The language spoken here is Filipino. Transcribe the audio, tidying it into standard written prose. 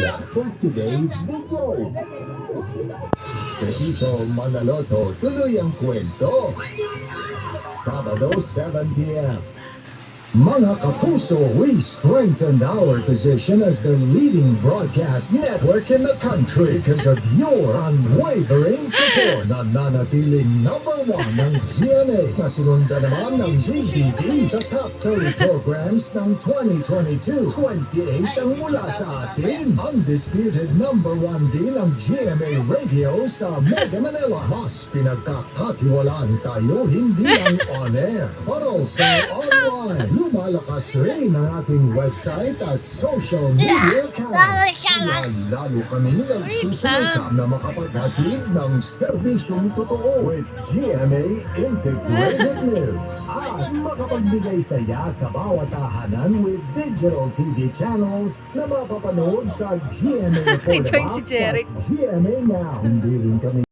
idea for today's video. Pepito Manaloto, tuloy ang kwento. Sabado, 7 p.m. Mga kapuso, we strengthened our position as the leading broadcast network in the country because of your unwavering support. Nananatiling #1 ng GMA na sinundan naman ng GZD sa top 30 programs ng 2022. 28 ang mula sa atin. Undisputed #1 din ang GMA Radio sa Mega Manila. Mas pinagkakatiwalaan tayo hindi lang on-air, but also online. Lumalakas rin ang ating website at social media accounts. Kaya lalo kaming nagsusulita na makapaghatid ng serbisyong totoo with GMA Integrated News at makapagbigay saya sa bawat tahanan with digital TV channels na mapapanood sa GMA Affordable Si Jeric. at GMA Now. Hindi rin kami